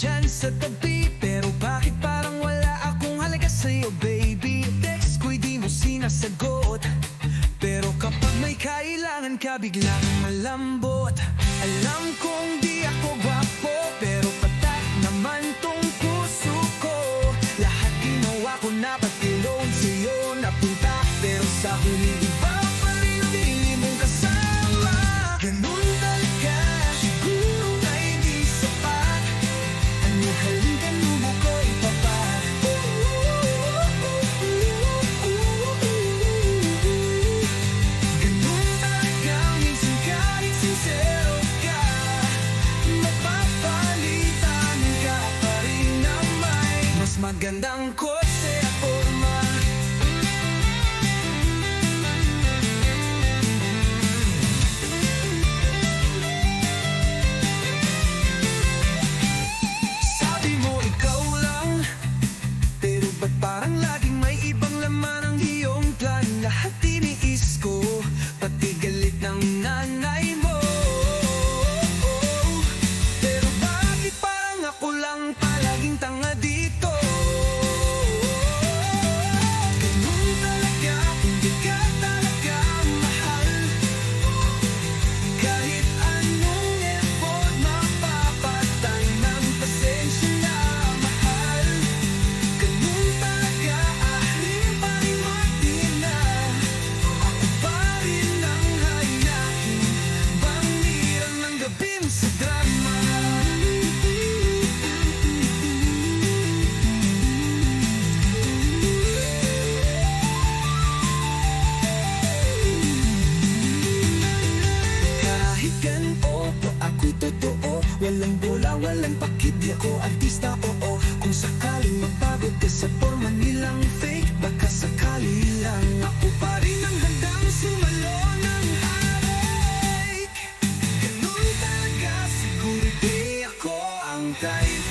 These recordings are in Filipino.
nandyan sa tabi. Pero bakit parang wala akong halaga sa'yo, baby? Text ko'y di mo sinasagot, pero kapag may kailangan ka, biglang malambot. Alam kong di ako gwapo, pero patak naman tong puso ko. Lahat ginawa ko na pati loan sa'yo napunta, pero sa huli iba pa rin ang pinili mong kasama. Ganun talaga, siguro na hindi sapat. Ano halika mo ko ipapa. Ganun talaga, minsan kahit sincero ka, mapapalitan ka pa rin na may mas magandang kotse at forma. Sabi mo ikaw lang, pero ba't parang laging may ibang laman ang iyong plan? Lahat tiniis ko, pati galit ng nanay mo. Pero bakit parang ako lang palaging tanga dito? Ganun talaga, hindi ka talaga mahal. Kahit anong effort, mapapatay ng pasensya na mahal. Ganun talaga, ahlim pa rin magtina. Ako pa rin ang hayakin, bangiran ng gabi sa drama. Kahit ganito, ako'y totoo. Walang bola, walang pakit, di ako artista, oo. Kung sakaling mapagod ka sa forma nilang fake, baka sakali lang ako pa rin ang handang sumalo ng heartache. Ganun talaga, siguro di ako ang type,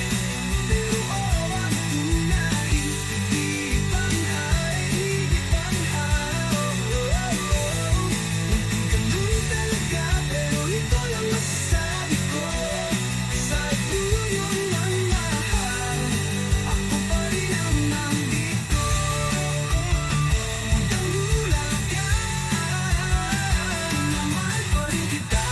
pero oo ang tunay. Di panghay, di panghay. Ganun talaga, pero ito lang masasabi ko. Sa dulo ng mahal, ako pa rin ang nandito. Tangulang ka, mahal pa rin kita.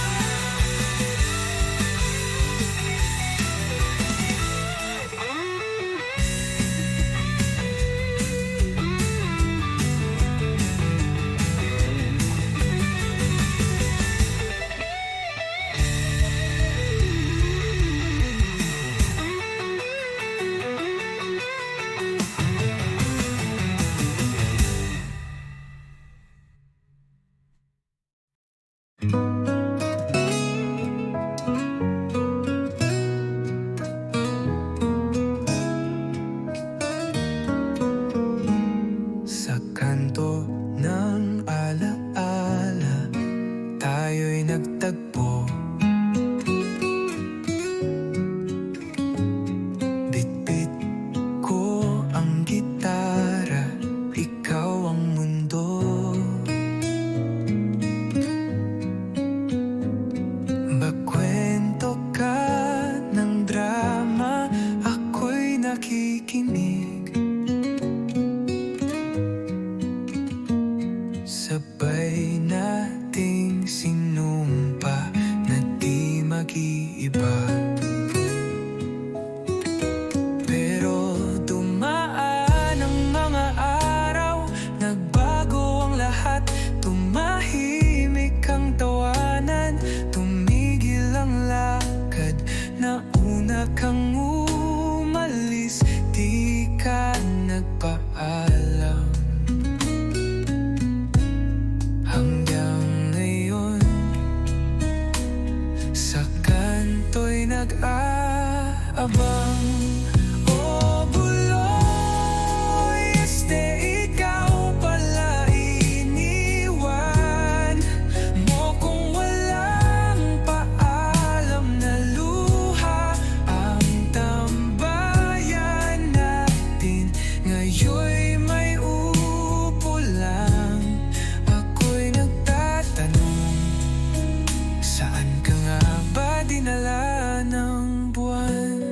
Sa kanto ng alaala, tayo'y nagtagpo. Bitbit ko ang gitara, ikaw ang mundo. Magkwento ka ng drama, ako'y nakikinig. Sabay nating sinumpa na di mag-iiba. Pero dumaan ang mga araw, nagbago ang lahat. Tumahimik ang tawanan, tumigil ang lakad. Nauna kang umalis, di ka nagpaalam. Hanggang ngayon, sa kanto'y nag-aabang. Oh, buloy, ikaw pala iniwan mo kung walang paalam na luha. Ang tambayan natin ngayon'y may upo lang. Ako'y nagtatanong, saan ka nga ba dinala ng buwan?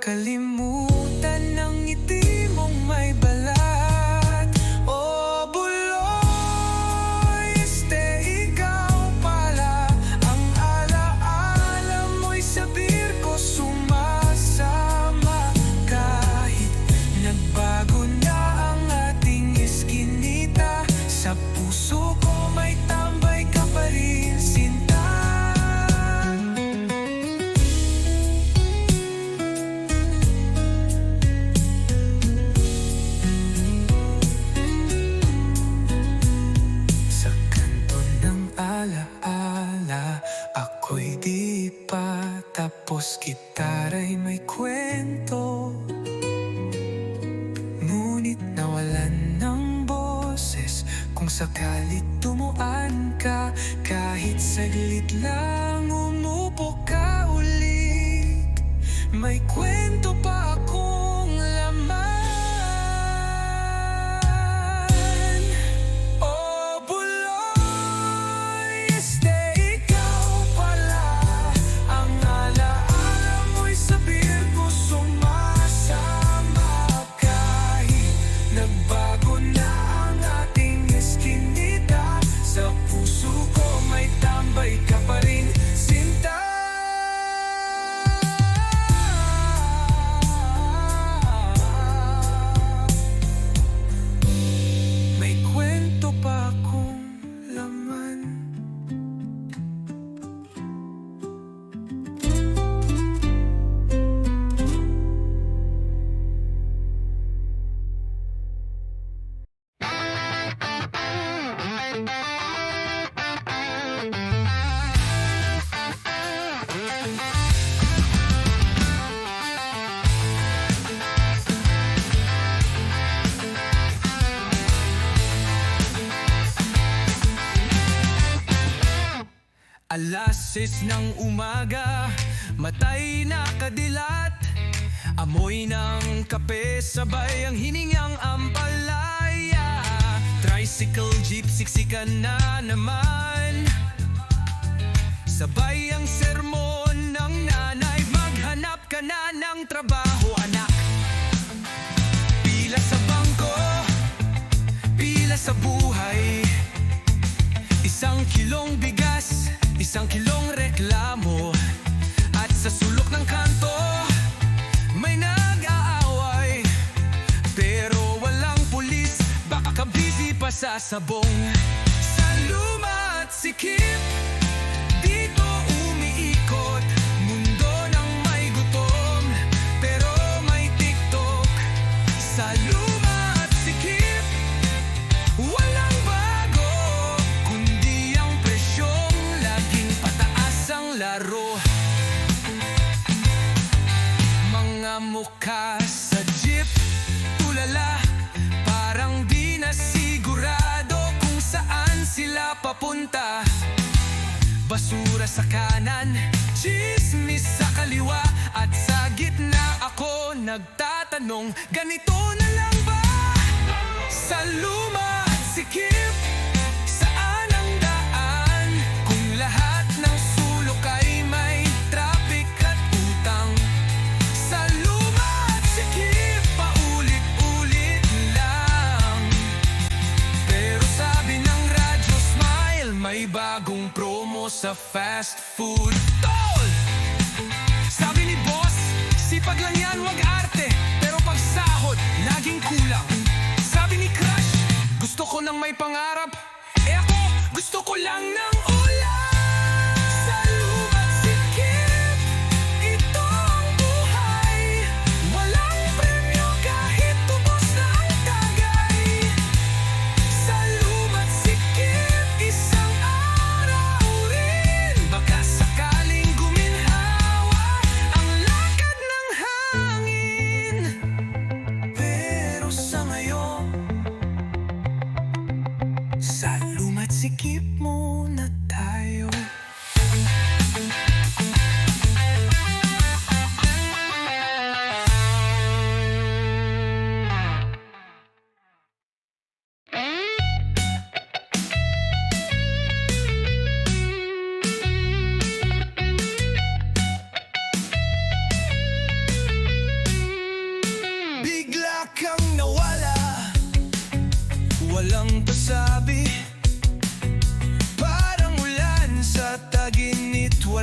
Kalimutan ng ngiti mong may balat. O buloy, ikaw pala. Ang alaala mo'y sa birko sumasama. Kahit nagbago na ang ating iskinita, sa puso ko may tambay ka pa rin, sinta. Sa kanto ng alaala, ako'y di pa tapos. Gitara'y may kwento, ngunit nawalan ng boses. Kung sakali tumuan ka, kahit saglit lang umupo ka uli, may kwento pa akong laman. O buloy, ikaw pala. Ang alaala mo'y sa birko sumasama. Kahit nagbago na ang ating iskinita, sa puso ko may tambay ka pa rin, sinta. May kwento pa akong laman. Alas 6 ng umaga, matay nakadilat. Amoy ng kape, sabay ang hiningang ampalaya. Tricycle, jeep, siksikan na naman. Sabay ang sermon ng nanay, maghanap ka na ng trabaho, anak. Pila sa bangko, pila sa buhay. 1 kilong bigas, 1 kilong reklamo. At sa sulok ng kanto, may nag-aaway. Pero walang pulis, baka busy pa sa sabong. Sa luma at sikip, dito umiikot. Mundo ng may gutom, pero may TikTok. Sa luma at sikip, walang bago, kundi ang presyong laging pataas ang laro. Mga mukha sa jeep, tulala, parang di na sigurado kung saan sila papunta. Basura sa kanan, chismis sa kaliwa, at sa gitna ako nagtatanong, ganito na lang ba? Sa luma at sikip, saan ang daan? Kung lahat ng sulok ay may traffic at utang. Sa luma at sikip, paulit-ulit lang. Pero sabi ng radyo Smile, may bagong promo sa fast food. Tol! Sabi ni boss, sipag lang yan, wag arte. Pero pag sahod, laging kulang. Sabi ni crush, gusto ko nang may pangarap. Ako, gusto ko lang ng ulan. Sa luma't sikip, ito ang buhay. Walang premyo kahit tubos na ang tagay. Sa luma't sikip, isang araw rin, baka sakaling guminhawa ang lakad ng hangin. Pero sa ngayon, sa luma't sikip muna tayo.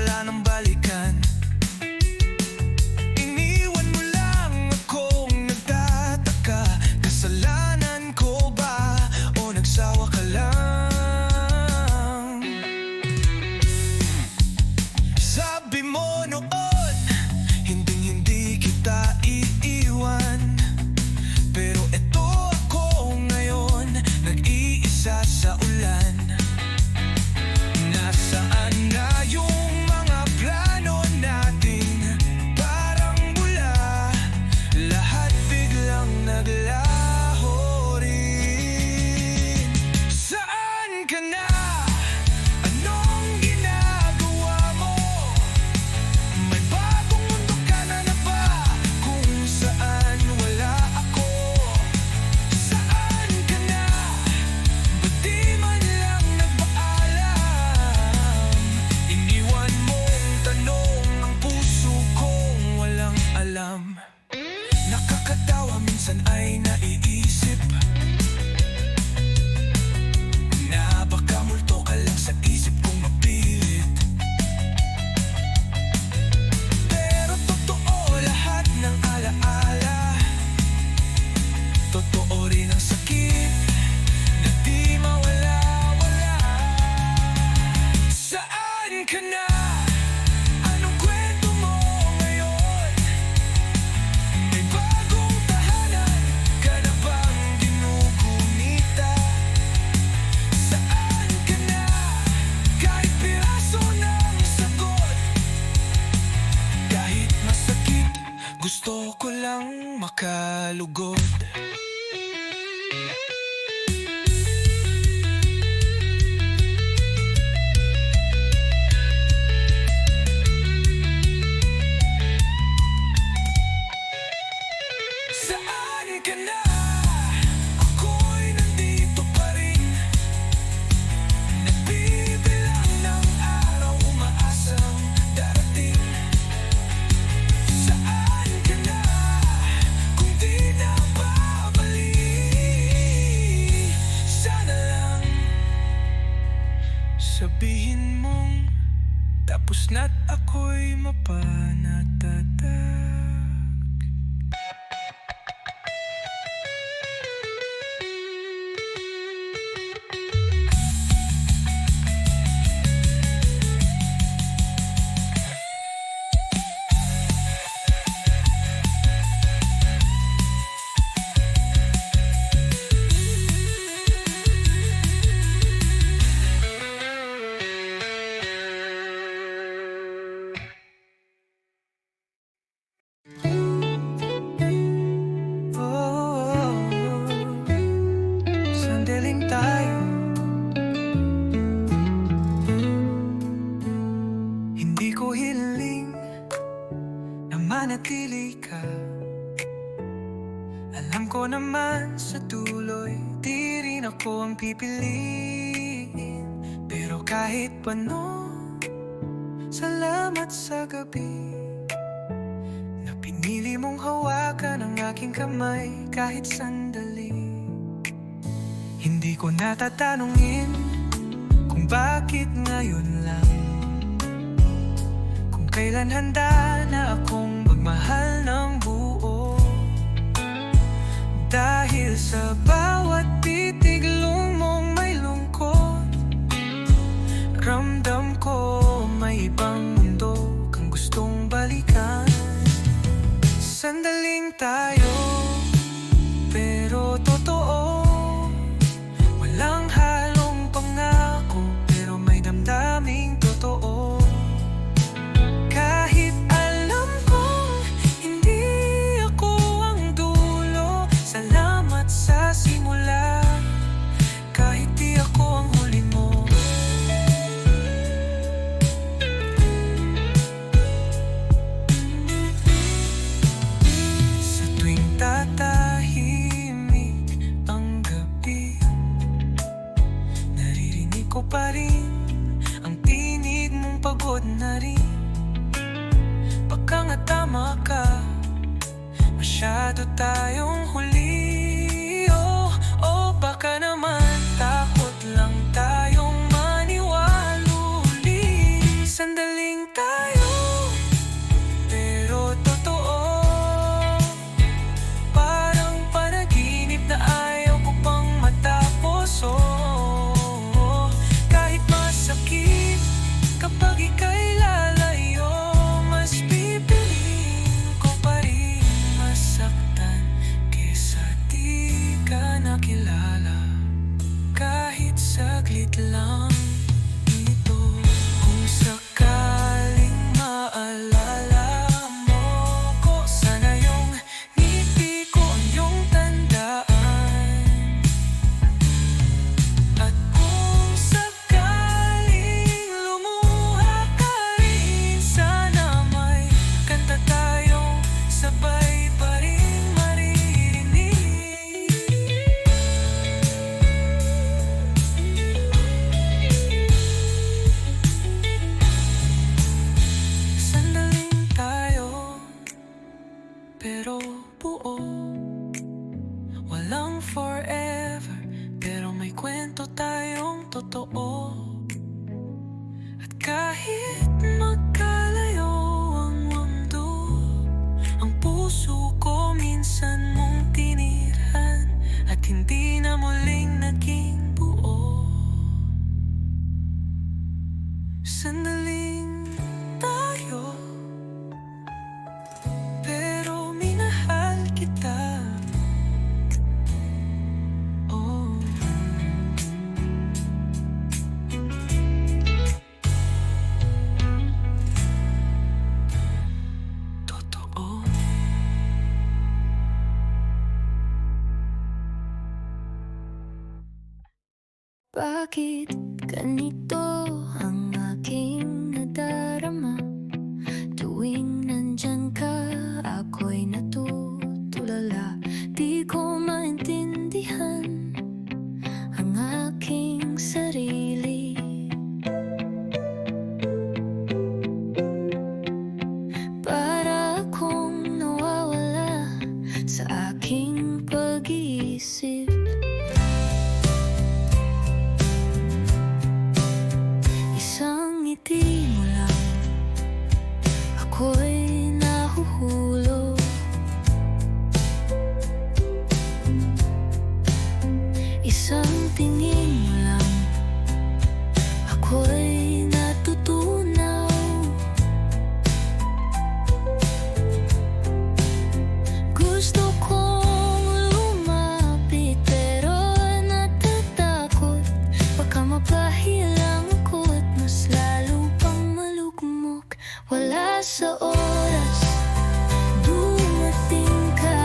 wala nang balikan. Iniwan mo lang akong nagtataka, kasalanan ko ba o nagsawa ka lang? Sabi mo noon, hindi kita iiwan, pero eto ako ngayon, nag-iisa sa ulan. Nasaan na yung mga plano natin? Parang bula, lahat biglang naglaho rin. Saan ka na? Anong ginagawa mo? May bagong mundo ka na ba? Kung saan wala ako? Saan ka na? Ba't di man lang nagpaalam? Iniwan mong tanong ang puso kong walang alam. Nakakatawa, minsan ay naiisip na baka multo ka lang sa isip kong mapilit. Pero totoo lahat ng alaala, totoo rin ang sakit na di mawala-wala. Saan ka na? Anong kwento mo ngayon? May bagong tahanan ka na bang ginugunita? Saan ka na? Kahit piraso ng sagot, kahit masakit, gusto ko lang makalugod. Saan ka na? Ako'y nandito pa rin, nagbibilang ng araw, umaasang darating. Saan ka na? Kung di na babalik, sana lang sabihin mong tapos na't ako'y mapanatatak. Sandaling tayo, hindi ko hiling na manatili ka. Alam ko naman sa tuloy, di rin ako ang pipiliin. Pero kahit paano, salamat sa gabi na pinili mong hawakan ang aking kamay kahit sandali. Hindi ko natatanungin kung bakit ngayon lang, kung kailan handa na akong magmahal ng buo. Dahil sa bawat titig mong may lungkot, ramdam ko may ibang mundo kang gustong balikan. Sandaling tayo, pero totoo, walang halong pangako, pero may damdaming totoo. Kahit alam kong hindi ako ang dulo, salamat sa simula, kahit di ako ang huli mo. Sa tuwing tatahimik ang gabi, naririnig ko pa rin ang tinig mong pagod na rin. Baka nga tama ka, masyado tayong huli. Oh, baka naman takot lang tayong maniwaluli. Sandaling tayo, pero totoo. Parang panaginip na ayaw ko pang matapos, oh. Kahit masakit, kapag ika'y lalayo, mas pipiliin ko pa rin masaktan kesa di ka nakilala. Kahit saglit lang ito, kung sakaling maalala mo ko, sana yung ngiti ko ang iyong tandaan. At kung sakaling lumuha ka rin, sana may kanta tayong sabay pa rin maririnig. Sandaling tayo, pero buo. Walang forever, pero may kwento tayong totoo. At kahit magkalayo ang mundo, ang puso ko minsan mong tinirhan, at hindi na muling naging buo. Sandaling tayo, pero minahal kita, oh. Totoo. Bakit ganito ang aking nadarama? Tuwing nandyan ka, ako'y natutulala. Di ko maintindihan ang aking sarili. Para akong nawawala sa aking pag-iisip. Isang ngiti mo lang, ako'y nahuhulog. Isang tingin mo lang, ako'y natutunaw. Gusto kong lumapit, pero natatakot. Baka mapahilang ako at mas lalo pang malugmok. Wala sa oras, dumating ka.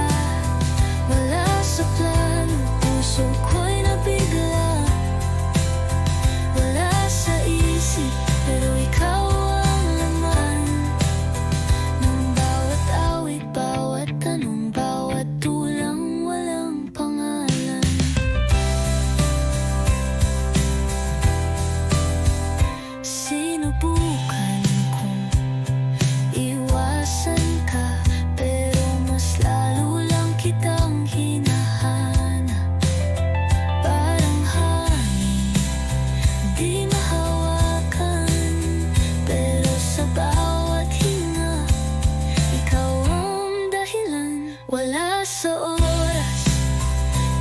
Wala sa plano, puso ko'y nabigla. Wala sa isip, pero ikaw ang laman ng bawat awit, bawat tanong, bawat tulang walang pangalan. Sinubukan kong iwasan ka, pero mas lalo lang kitang hinahanap. Parang hangin, di mahawakan, pero sa bawat hinga, ikaw ang dahilan. Wala sa oras,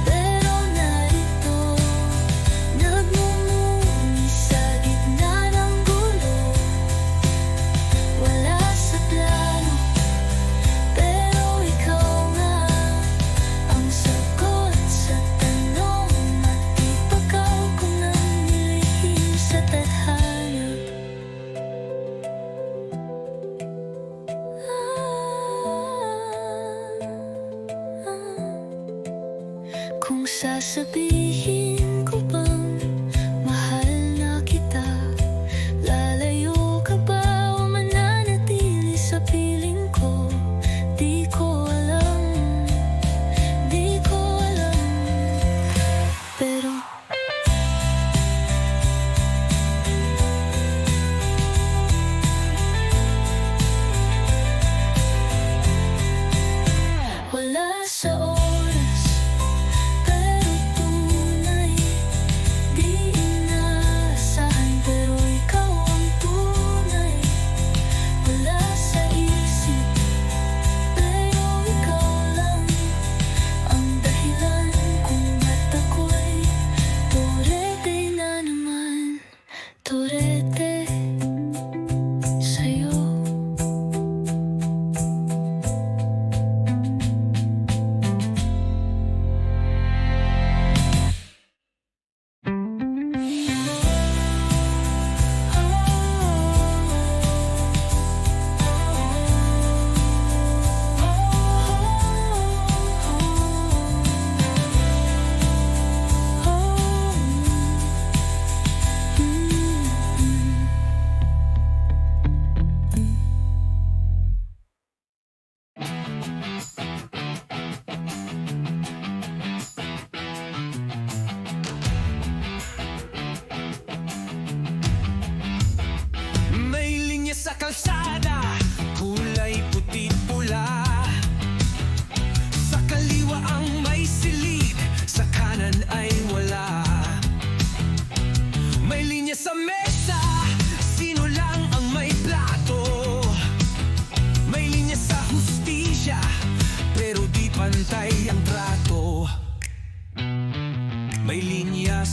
pero narito, nagmumuni sa gitna ng gulo. Wala sa plano, pero ikaw nga ang sagot sa tanong, at ipagaw ko ng nilihim sa tadhana. Kung sasabihin ko bang mahal na kita, lalayo ka ba o mananatili sa piling ko? Di ko alam, di ko alam. Pero wala sa oras, pero tunay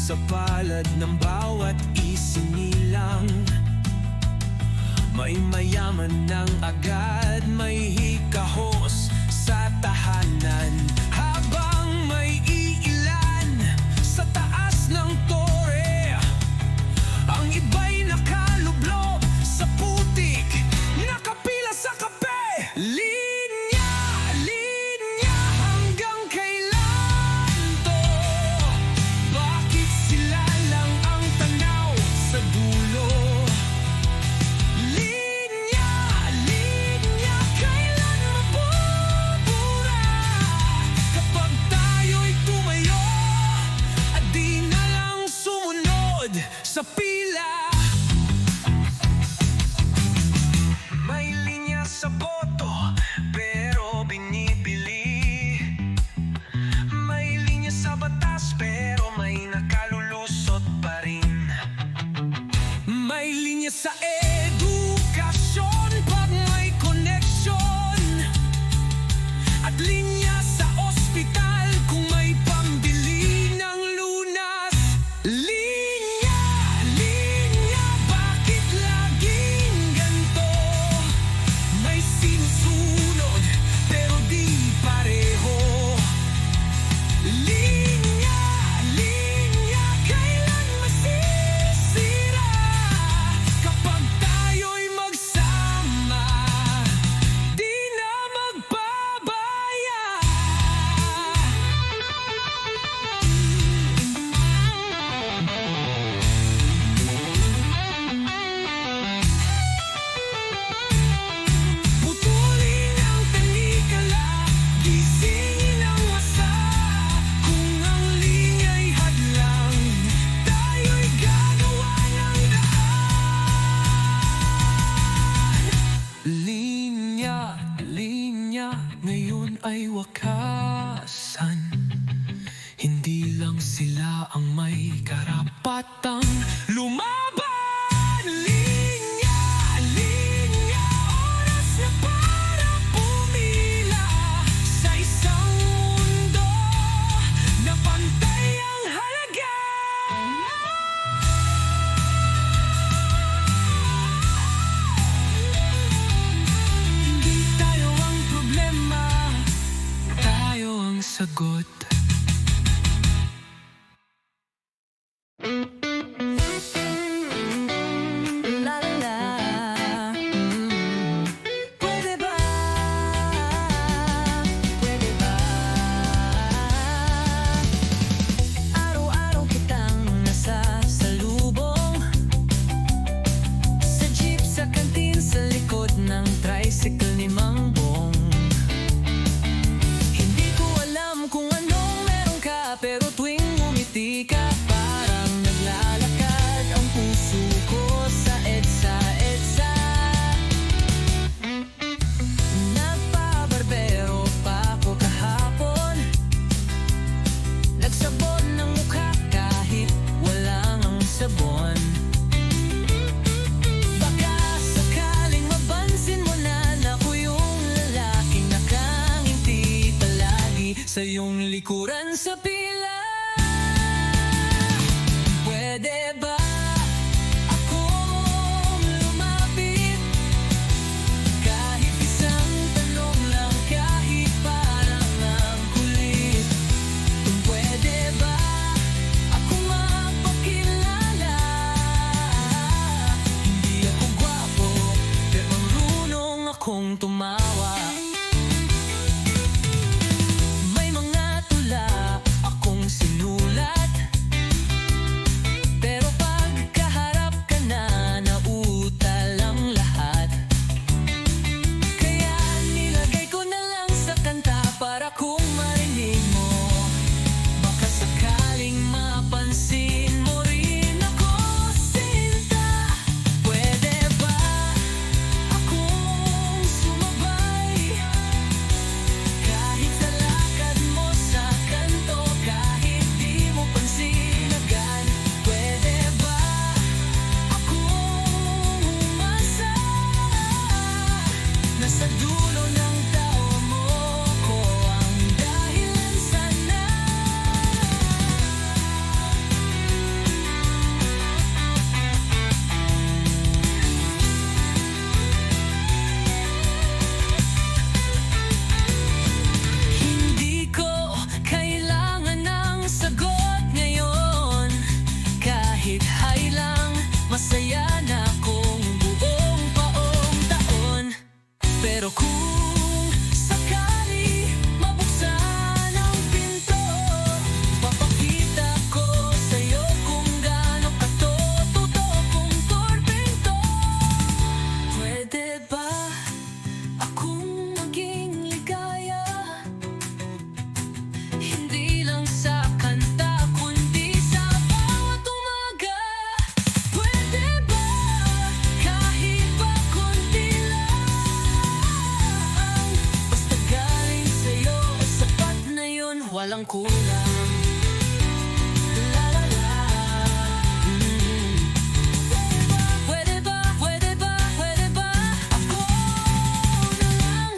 sa palad ng bawat isinilang. May mayaman ng agad, may hikahos sa tahanan, habang may iilan sa taas ng tore. Ang iba'y nakalublob sa putik, nakapila sa kape. Linya, linya, hanggang kailan to? Bakit sila lang ang tanaw sa dulo? Linya, linya, kailan mabubura? Kapag tayo'y tumayo at di na lang sumunod sa pila. May linya sa boto, pero binibili. May linya sa batas, pero may nakalulusot pa rin. May linya sa edukasyon pag may koneksyon, at linya sa ospital kung may pambili ng lunas. Linya, linya, bakit laging ganto? May sinusunod, pero di pareho. Linya, linya, kailan masisira? Kapag tayo'y magsama, di na magpabaya. Putulin ang tanikala, gisingin ang wasa. Kung ang linya'y hadlang, tayo'y gagawa ng daan. Linya, linya, ngayon ay wakasan. Hindi lang sila ang may karapatang lumaban. Linya, linya, oras na para pumila sa isang mundo na pantay ang halaga. Hindi tayo ang problema, tayo ang sagot. La la la. Pwede ba? Pwede ba? Araw-araw kitang nasasalubong, sa jeep, sa kantin, sa likod ng tricycle ni Mang Bong. Hindi ko alam kung anong meron ka, pero tuwing ngumiti ka, parang naglalakad ang puso ko sa EDSA, EDSA. Nagpabarbero pa ako kahapon, nagsabon ng mukha kahit walang ang sabon. Baka sakaling mapansin mo na ako yung lalaking nakangiti palagi sa iyong likuran sa pila. Pwede ba akong lumapit? Kahit isang tanong lang, kahit parang ang kulit. Pwede ba akong magpakilala? Hindi ako gwapo, pero marunong akong tumawa. May mga tula Pero kung sakali mabuksan ang pinto, papakita ko sa'yo kung gaano katotoo kung torpeng to. Pwede ba akong maging ligaya? Hindi lang sa kanta, kundi sa bawat umaga. Pwede ba kahit pa konti lang? Basta galing sa'yo, sapat na yun, walang kulang. La la la. Pwede ba, pwede ba, pwede ba ako na lang?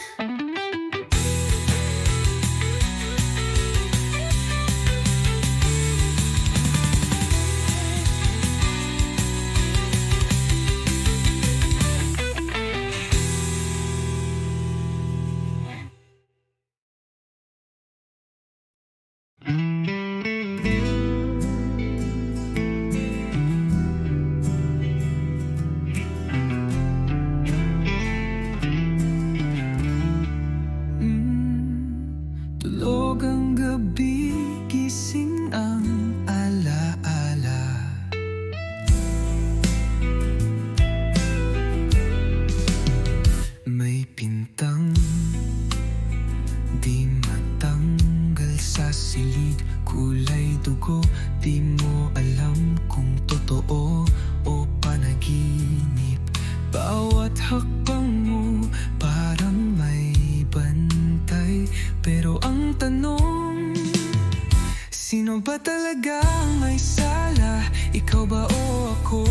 Tulog ang gabi, gising ang alaala. May pintang di matanggal sa silid, kulay dugo, di mo alam kung totoo o panaginip. Bawat hakbang mo parang may bantay, pero ang tanong, sino ba talaga ang may sala? Ikaw ba o ako?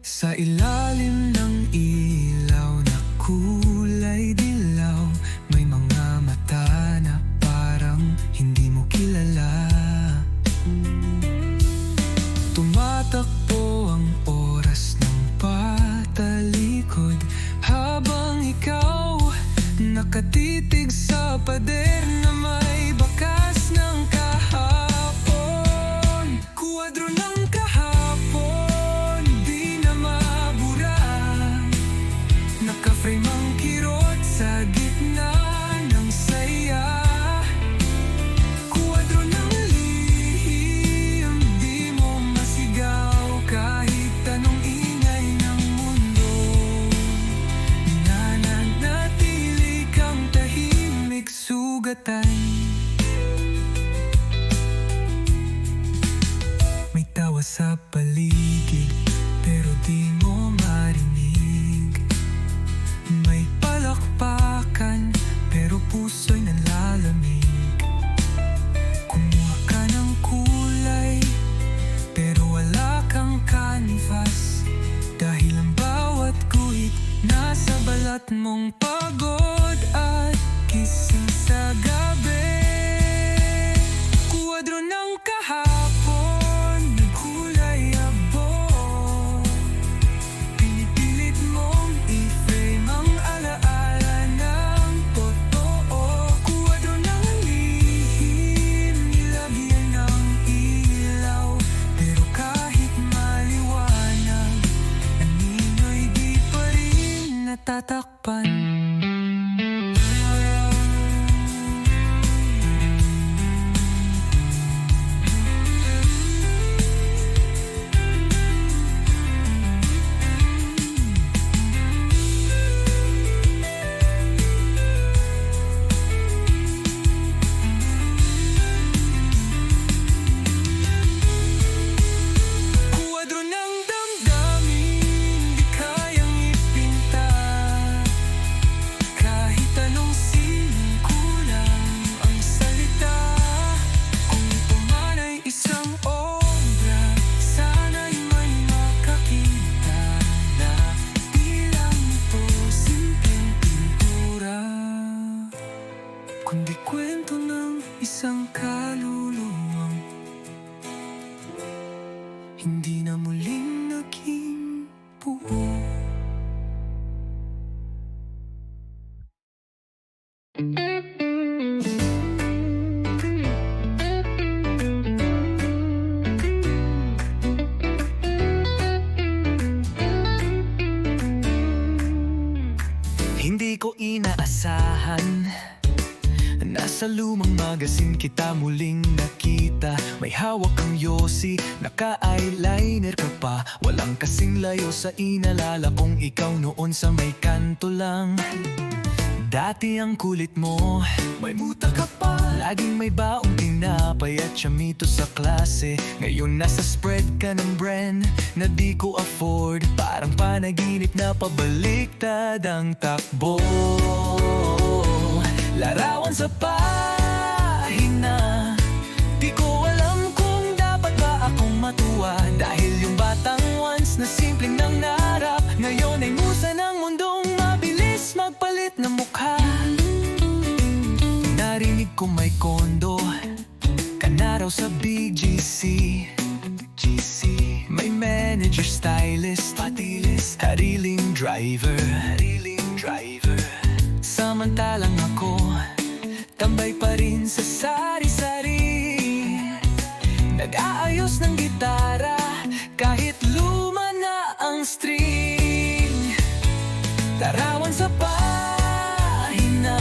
Sa ilalim ng ilaw na kulay dilaw, may mga mata na parang hindi mo kilala. Tumatakbo ang oras ng patalikod, habang ikaw nakatitig sa pader na may bakas ng kahapon. Kuwadro ng kahapon, di na mabura. Naka-frame ang kirot sa gitna ng saya. Kuwadro ng lihim, di mo masigaw kahit anong ingay ng mundo. Nananatili kang tahimik, sugatan. May tawa sa paligid, pero di mo marinig. May palakpakan, pero puso'y nanlalamig. Kumuha ka ng kulay, pero wala kang canvas. Dahil ang bawat guhit nasa balat mong pagod at gising sa gabi. Kuwadro ng kahapon, nagkulay abo. Pinipilit mong i-frame ang alaala ng totoo. Kuwadro ng lihim, nilagyan ng ilaw. Pero kahit maliwanag, anino'y di pa rin natatakpan. Kuwadro ng damdamin, di kayang ipinta. hindi ko inaasahan. Nasa lumang magasin kita muling nakita. May hawak kang yosi, naka-eyeliner ka pa. Walang kasing layo sa inalala kong ikaw noon sa may kanto lang. Dati ang kulit mo, may muta ka pa. Laging may baong tinapay at chamito sa klase. Ngayon nasa spread ka ng brand na di ko afford. Parang panaginip na pabaliktad ang takbo. Larawan sa pahina, di ko alam kung dapat ba akong matuwa. Dahil yung batang once na simpleng nangarap, ngayon ay musa ng mundong mabilis magpalit ng mukha. Narinig ko may kondo ka na raw sa BGC. May manager, stylist, patilis, hariling driver. Samantalang ako, tambay pa rin sa sari-sari. Nag-aayos ng gitara, kahit luma na ang string. Larawan sa pahina,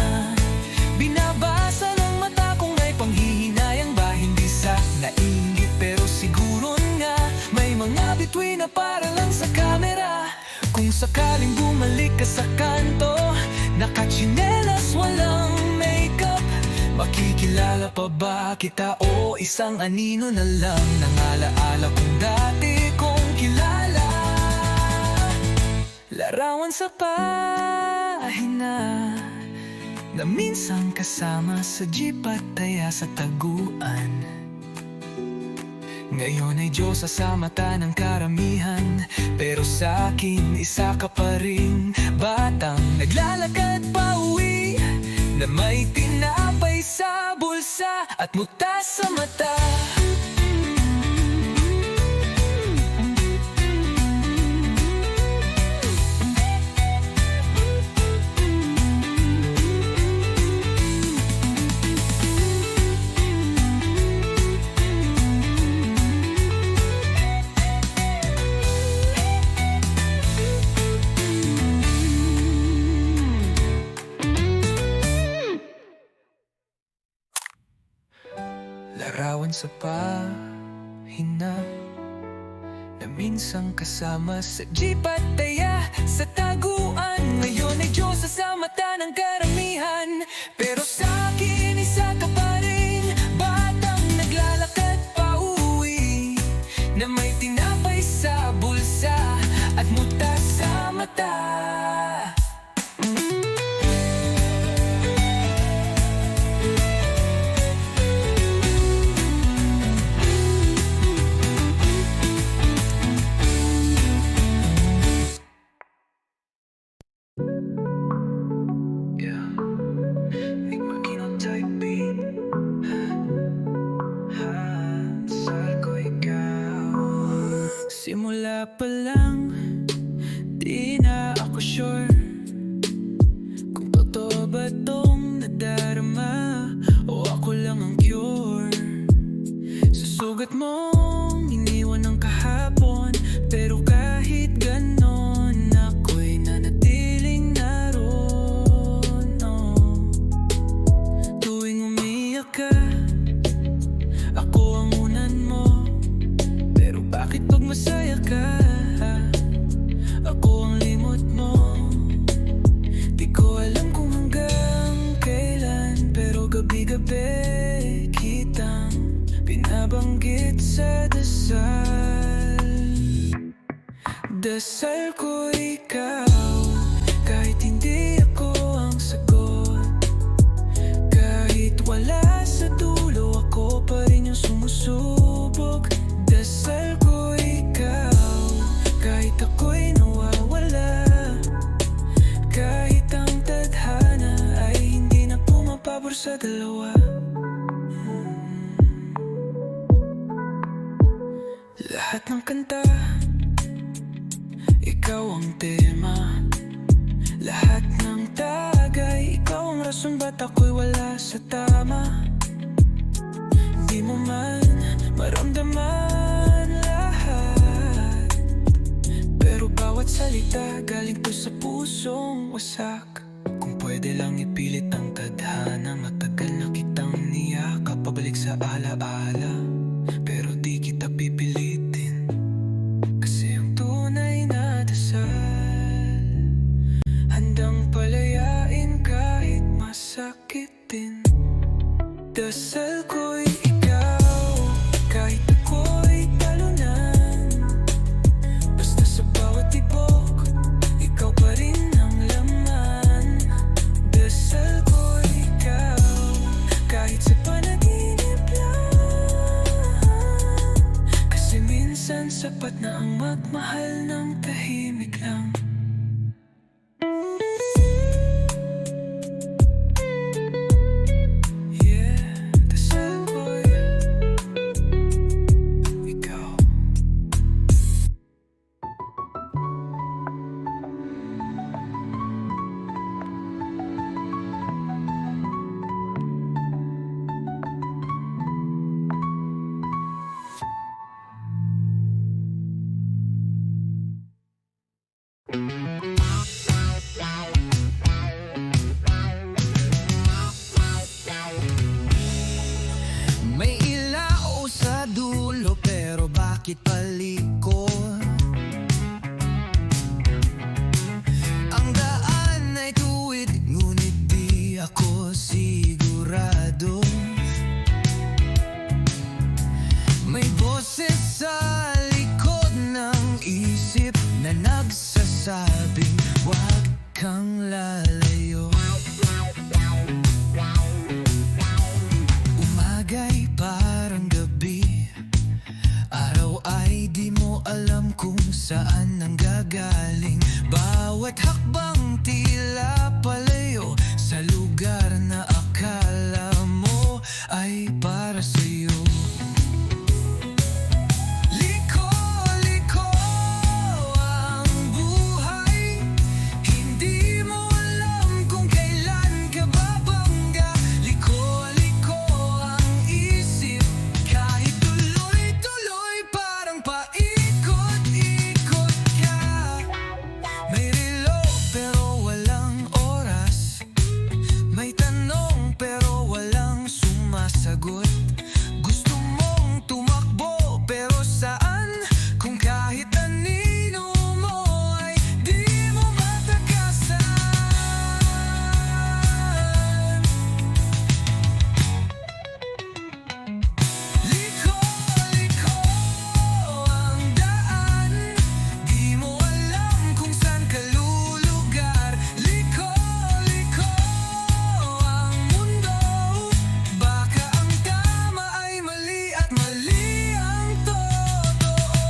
binabasa ng mata kong ay panghihinayang ba. Hindi sa nainggit pero siguro nga may mga bituin na para lang sa camera. Kung sakaling bumalik ka sa kanto, nakachinelas, walang makeup, makikilala pa ba kita o isang anino na lang ng alaala kung dati kong kilala? Larawan sa pahina na minsan kasama sa jeep at taya sa taguan. Ngayon ay Diyosa sa mata ng karamihan, pero sa akin isa ka pa rin. Batang naglalakad pa uwi, na may tinapay sa bulsa at muta sa mata. Larawan sa pahina na minsan kasama sa jeep at taya sa taguan. Ngayon ay Diyosa sa mata ng karamihan, pero sa akin isa ka pa rin. Batang naglalakad pa uwi, na may tinapay sa bulsa at muta sa mata. Simula pa lang, di na ako sure kung totoo ba tong nadarama o ako lang ang cure. Sa sugat mong iniwan ng kahapon, pero kahit ganon ako'y nanatiling naroon. Tuwing umiyak ka, ako ang unan mo. Pero bakit pag masaya ka, ako ang limot mo? Di ko alam kung hanggang kailan, pero gabi-gabi kitang binabanggit sa dasal. Dasal ko ikaw, kahit hindi ako ang sagot. Kahit wala sa dulo, ako pa rin yung sumusubok. Dasal ko ikaw, kahit ako'y nawawala. Kahit ang tadhana ay hindi na pumapabor sa dalawa. Lahat ng kanta, ikaw ang tema. Lahat ng tagay, ikaw ang rason ba't ako'y wala sa tama. Di mo man maramdaman lahat, pero bawat salita galing to sa pusong wasak. Kung pwede lang ipilit ang tadhana, matagal na kitang niyakap, pabalik sa alaala. Pero di kita pipilitin, kasi ang tunay na dasal handang palayain kahit masakitin. Dasal ko'y ikaw, kahit ako'y talunan. Basta sa bawat tibok, ikaw pa rin ang laman. Dasal ko'y ikaw, kahit sa panaginip lang. Kasi minsan sapat na ang magmahal ng tahimik lang. May ilaw sa dulo, pero bakit palikot? Ang daan ay tuwid, ngunit di ako sigurado. May boses sa likod ng isip na nagsasabing huwag kang lalayo. Umaga'y parang gabi, araw ay di mo alam kung saan nanggagaling. Bawat hakbang tila palayo sa lugar na akala mo ay para sa'yo. Liko-liko ang buhay, hindi mo alam kung kailan ka babangga. Liko-liko ang isip, kahit tuloy-tuloy parang paikot-ikot ka. May relo pero walang oras, may tanong pero walang sumasagot. Gusto mong tumakbo pero saan? Kung kahit anino mo ay di mo matakasan. Liko-liko ang daan, di mo alam kung saan ka lulugar. Liko-liko ang mundo, baka ang tama ay mali at mali ang totoo.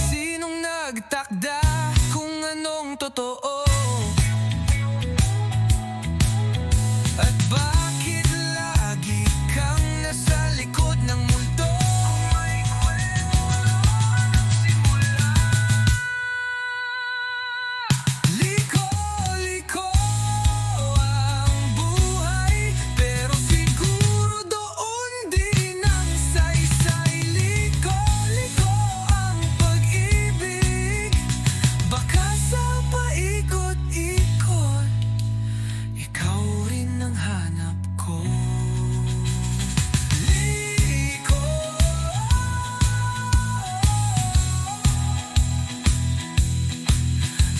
Sinong nagtakda kung anong totoo? At bakit lagi kang nasa likod ng multo? Kung may kwento nagsimula. Liko-liko ang buhay, pero siguro doon din ang saysay. Liko-liko ang pag-ibig, baka sa paikot-ikot ikaw rin ang hanap ko. Liko,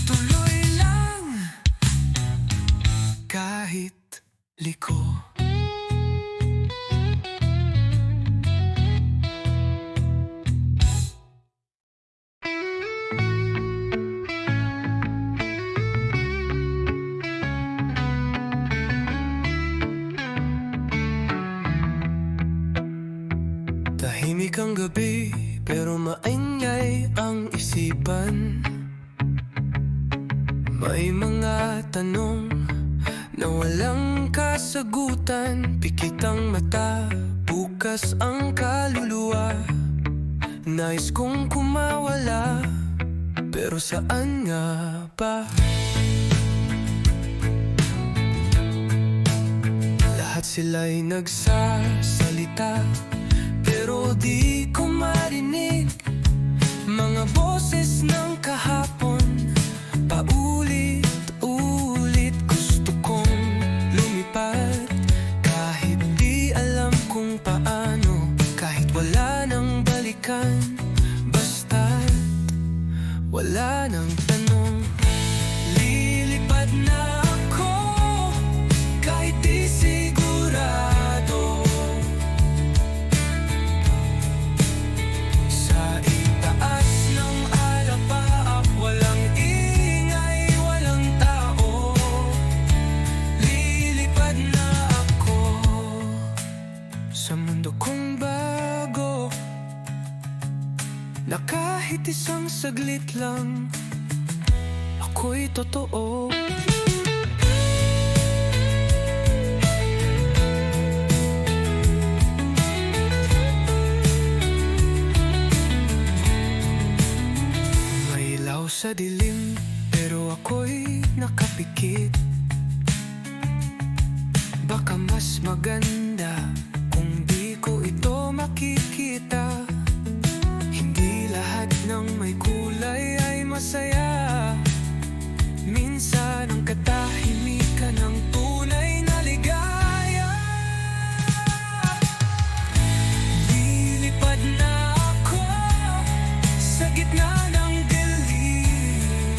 tuloy lang kahit liko. Tahimik ang gabi, pero maingay ang isipan. May mga tanong na walang kasagutan. Pikit ang mata, bukas ang kaluluwa. Nais kong kumawala, pero saan nga ba? Lahat sila'y nagsasalita, pero di ko marinig plano kahit wala nang balikan. Basta't wala nang tanong, lilipad na ako kahit di sigurado. Sa itaas ng alapaap, walang ingay, walang tao. Lilipad na ako sa mundo kong bago, na kahit isang saglit lang ako'y totoo. May ilaw sa dilim, pero ako'y nakapikit. Baka mas maganda kung di ko ito makikita. Hindi lahat ng may kulay ay masaya. Minsan ang katahimikan ng tunay na ligaya. Lilipad na ako sa gitna ng dilim,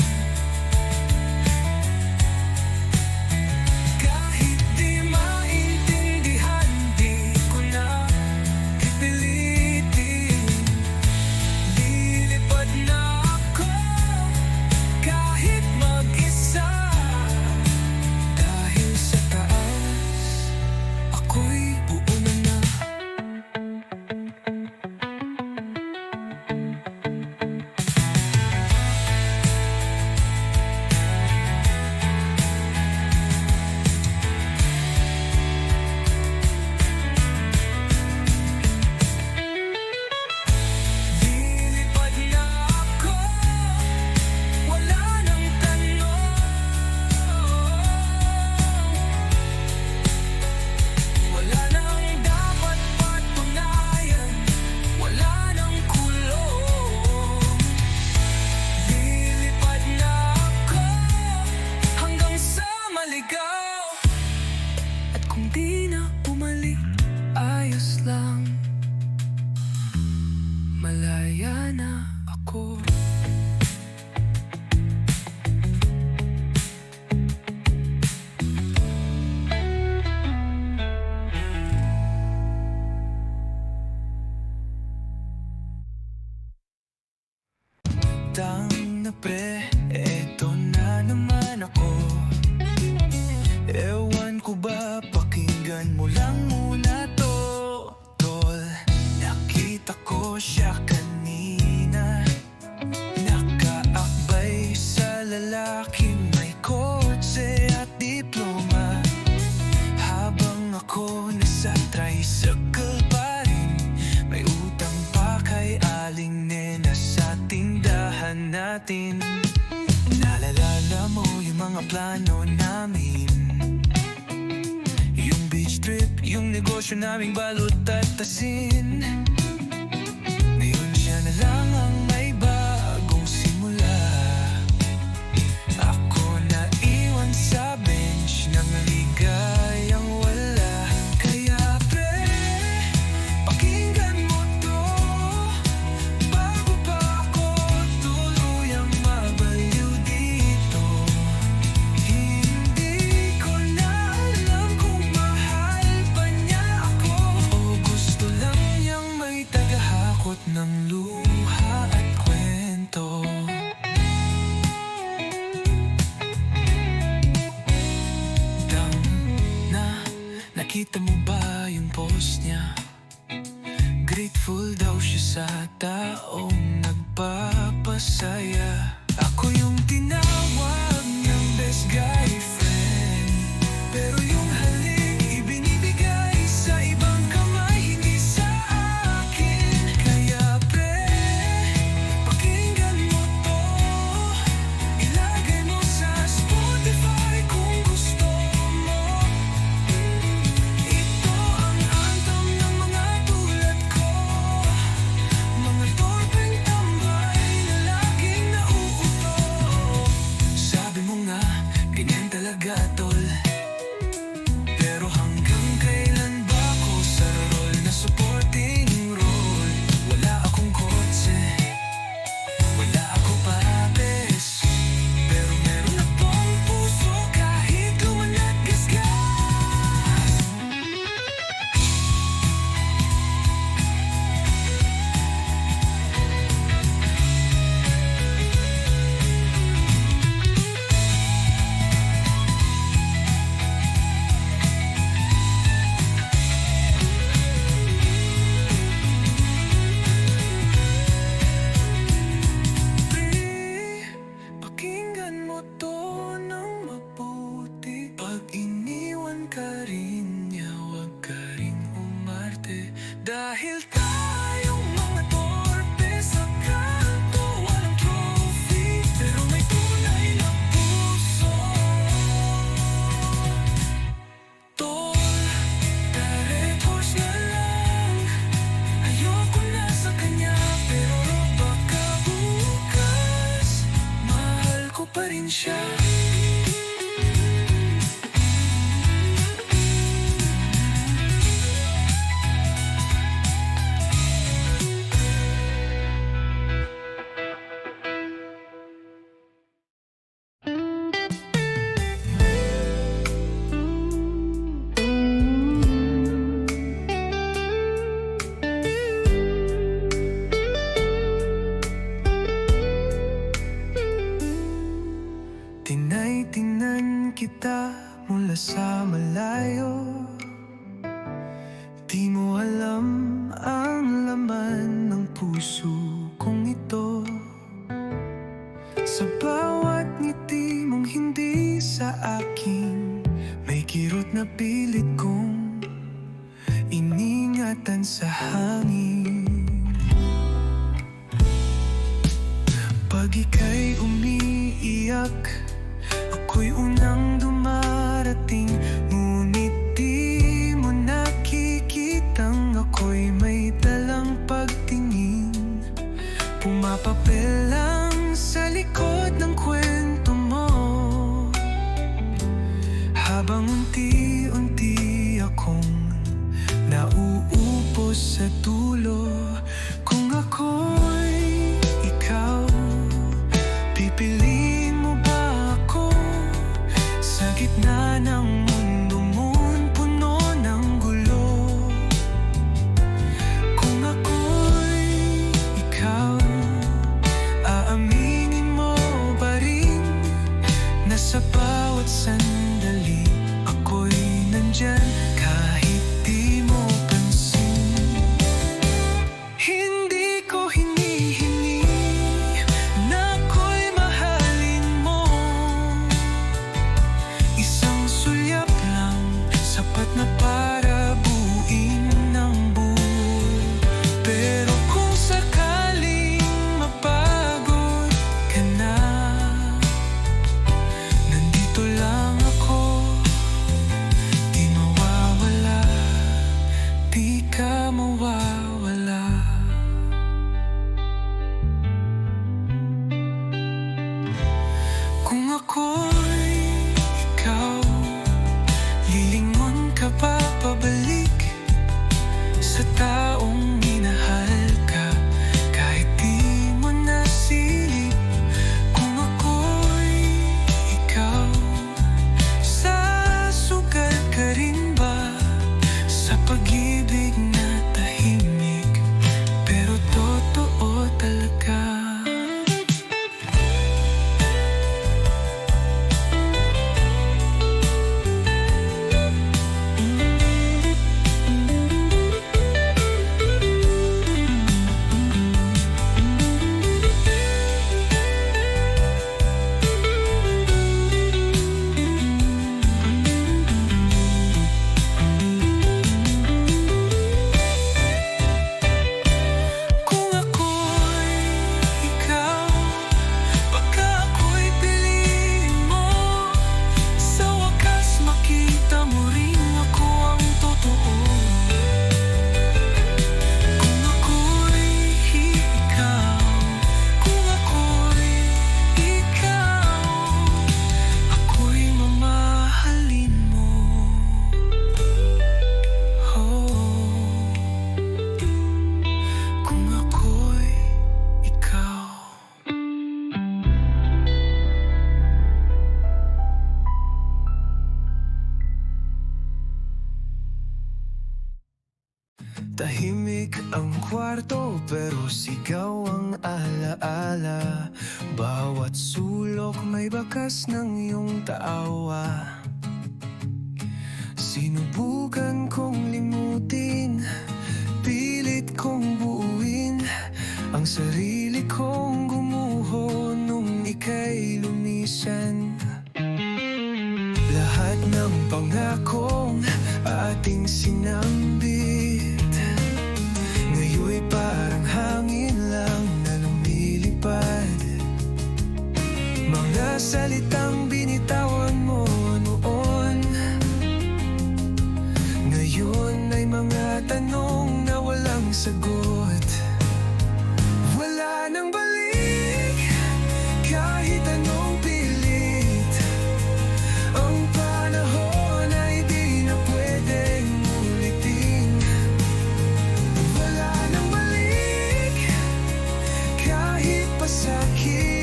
kahit di maintindihan, di ko na pipilitin. Lilipad na ako kahit mag-isa, dahil sa taas ako'y buo na. Lilipad na ako, wala nang tanong, wala nang dapat patunayan, wala nang kulong. Lilipad na ako hanggang sa maligaw, at kung di na bumalik, ayos lang, malaya na ako. Tang na pre, eto na naman ako. Ewan ko ba, pakinggan mo lang muna to, tol. Nakita ko siya kanina, nakaakbay sa lalaking may kotse at diploma, habang ako nasa tricycle pa rin. May utang pa kay Aling Nena sa tindahan natin. Naalala mo yung mga plano namin, yung beach trip, yung negosyo naming balot at asin. Ngayon siya na lang ang may bagong simula. Ako na iwan sa bench ng ligayang wala. Kaya pre, pakinggan mo to, bago pa ako tuluyang mabaliw dito. Hindi ko na alam kung mahal pa niya ako, o gusto lang niyang may tagahakot ng luha at kwento. Dam na, nakita mo ba yung post niya? Grateful daw siya sa taong nagpapasaya. Ako yung tinawag niyang best guy friend, pero yung halik ibinibigay sa ibang kamay, hindi sa akin. Kaya pre, pakinggan mo to, ilagay mo sa Spotify kung gusto mo. Ito ang anthem ng mga tulad ko, mga torpeng tambay na laging nauuto. Sabi mo nga, ganyan talaga tol, Dahil tayong mga torpe sa kanto, walang trophy, pero may tunay na puso. Tol, Red Horse na lang. Ayoko na sa kanya, pero baka bukas mahal ko pa rin siya. Tinay-tingnan kita mula sa malayo. Di mo alam ang laman ng puso kong ito. Sa bawat ngiti mong hindi sa akin, may kirot na pilit kong iningatan sa hangin. Pag ika'y umiiyak, ako'y unang dumarating. Ngunit di mo nakikitang ako'y may dalang pagtingin. Pumapapel lang sa likod ng kwento mo, habang unti-unti akong nauupos sa dulo. Kung ako'y ikaw, pipiliin mo ba ako sa gitna ng mundo mo'n puno ng gulo? Kung ako'y ikaw, aaminin mo ba rin na sa bawat sandali ako'y nandyan kahit di mo pansin? Hindi ko hinihingi na ako'y mahalin mo. Isang sulyap lang, sapat na para buuin ng buo. Pero kung sakaling mapagod ka na, nandito lang ako. Di mawawala, di ka mawawala. Kung ako'y ikaw, lilingon ka pa pabalik sa taong minahal ka, kahit di mo nasilip. Kung ako'y ikaw, sasugal ka rin ba sa pag-ibig na tahimik pero totoo talaga? Kung ako'y ikaw, baka ako'y piliin mo. Sa wakas makita mo rin ako ang totoo. Kung ako'y ikaw, kung ako'y ikaw, ako'y mamahalin mo. Kung ako'y ikaw. Tahimik ang kwarto pero sigaw ang alaala. Bawat sulok may bakas ng iyong taawa. Sinubukan kong limutin, pilit kong buuin ang sarili kong gumuho nung ika'y lumisan. Lahat ng pangakong ating sinambit salitang binitawan mo noon. Ngayon ay mga tanong na walang sagot. Wala nang balik, kahit anong pilit. Ang panahon ay di na pwedeng ulitin. Wala nang balik, kahit pasakit.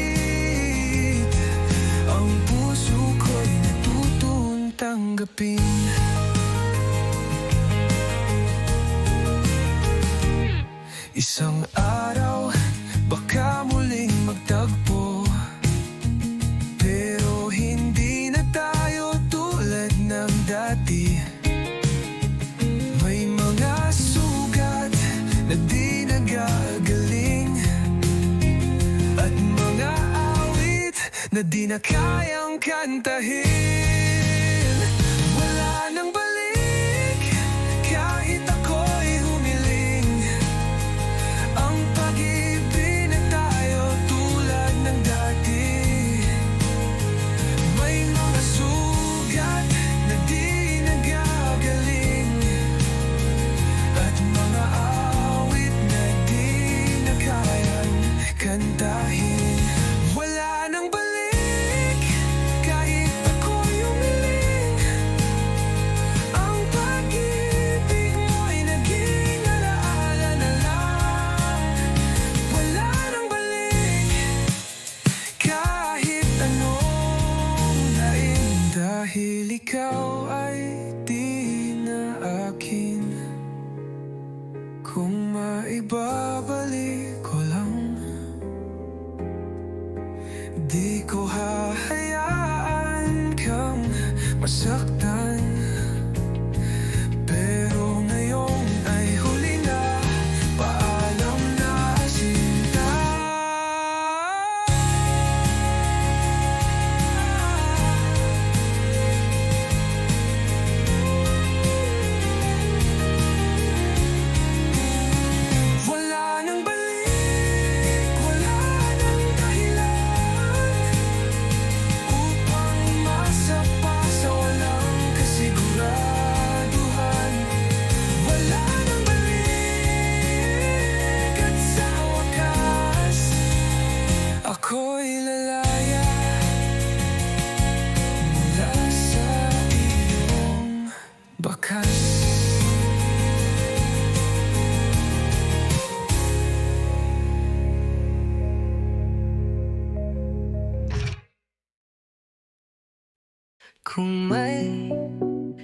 Ang puso ko'y natutong tanggapin. Isang araw, baka muling magtagpo, pero hindi na tayo tulad ng dati. May mga sugat na di nagagaling, at mga awit na di na kayang kantahin. Wala nang balik, kahit ako'y humiling. Ang pag-ibig na tayo tulad ng dati. May mga sugat na di nagagaling, at mga awit na di na kayang kantahin. Wala nang balik, kahit ako'y umiling. Ang pag-ibig mo'y naging alaala na lang. Wala nang balik, kahit anong daing. Dahil ikaw ay di na akin. Kung maibabalik ko lang, di ko hahayaan kang masaktan. Pero ngayon ay huli na, paalam na sinta. Wala nang balik, wala nang dahilan upang masapa sa walang kasiguraduhan. Wala nang balik, at sa wakas ako'y lalaya mula sa iyong bakas. Kung may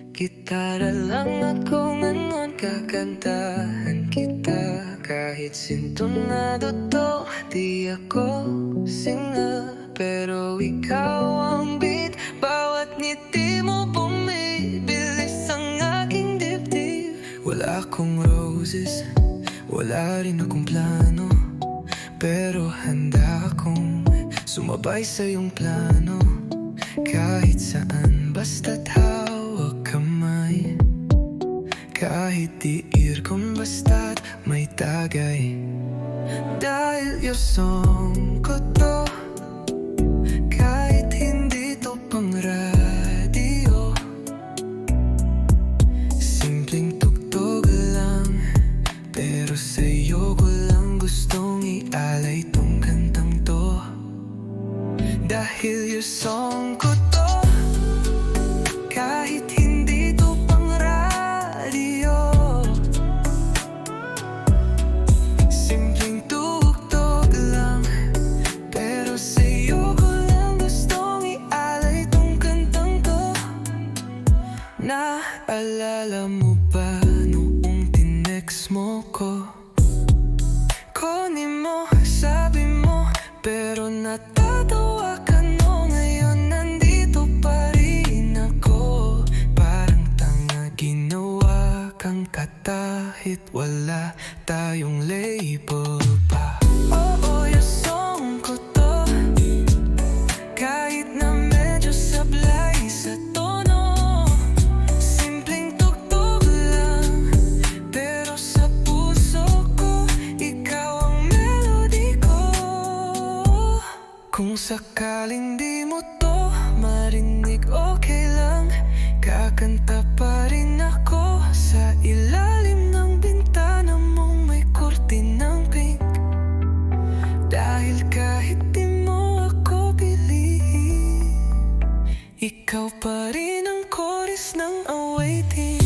gitara lang ako ngayon, kakantahan kita. Kahit sintonado to, di ako singer. Pero ikaw ang beat, bawat ngiti mo bumibilis ang aking dibdib. Wala akong roses, wala rin akong plano, pero handa akong sumabay sa iyong plano. Kahit saan, basta't hawak kamay. Kahit tiir kung basta't may tagay. Dahil yung song ko to, kahit hindi to pang radyo. Simpleng tugtog lang, pero sa'yo ko lang gustong ialay tong kantang to. Dahil yung song ko to, kahit hindi to pang radyo. Simpleng tugtog lang, pero sa'yo ko lang gustong ialay tong kantang to. Naalala mo ba noong tinext mo ko? Kunin mo, sabi mo, pero natatawa ka no. Ngayon nandito pa rin ako, parang tanga ginawa kang katahit wala tayong label pa. Oo, yung song ko to, kahit na medyo sablay sa tono. Simpleng tugtog lang, pero sa puso ko, ikaw ang melody ko. Kung sakaling di mo marinig, okay lang. Kakanta pa rin ako sa ilalim ng bintana mong may kortinang pink. Dahil kahit di mo ako piliin, ikaw pa rin ang chorus ng awaiting.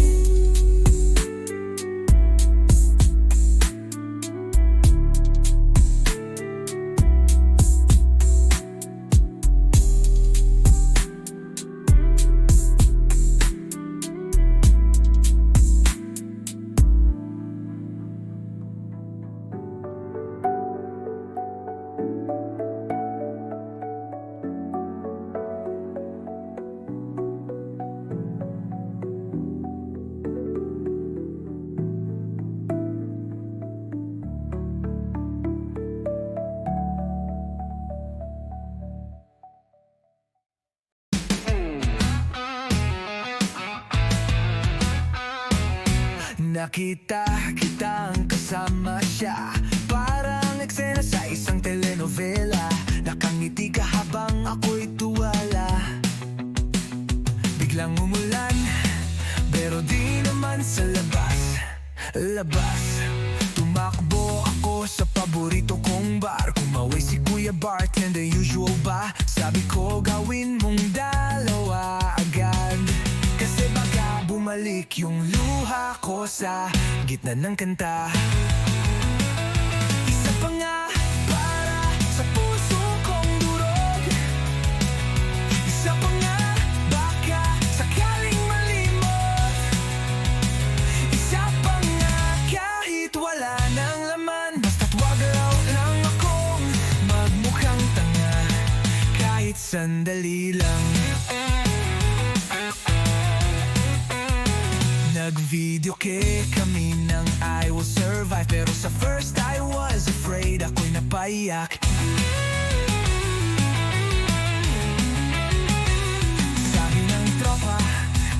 Nakita kitang kasama siya, parang eksena sa isang telenovela. Nakangiti ka habang ako'y tuwala. Biglang umulan, pero di naman sa labas. Tumakbo ako sa paborito kong bar. Kumaway si Kuya Bartender, usual ba? Sabi ko gawin mong dalawa agad, kasi baka bumalik yung luha ko sa gitna ng kanta. Isa pa nga para sa puso kong durog. Isa pa nga baka sakaling malimot. Isa pa nga kahit wala nang laman, basta't wag raw lang akong magmukhang tanga kahit sandali lang. Nag-video kami ng I Will Survive, pero sa first I was afraid, ako'y napaiyak. Sabi ng tropa,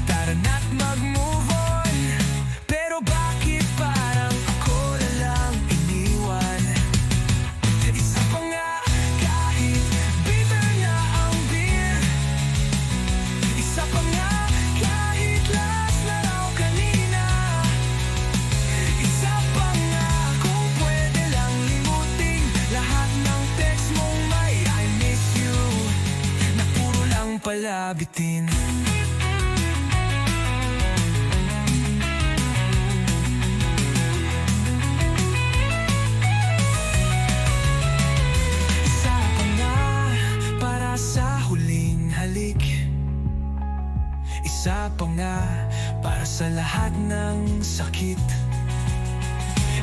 tara na't mag-move on. Pero bakit parang ako na lang iniwan? Isa pa nga kahit bitter na ang beer. Isa pa nga kahit last na raw kanina. Isa pa nga kung pwede lang limutin lahat ng text mong may I miss you, na puro lang pala bitin. Isa pa nga para sa huling halik. Isa pa nga para sa lahat ng sakit.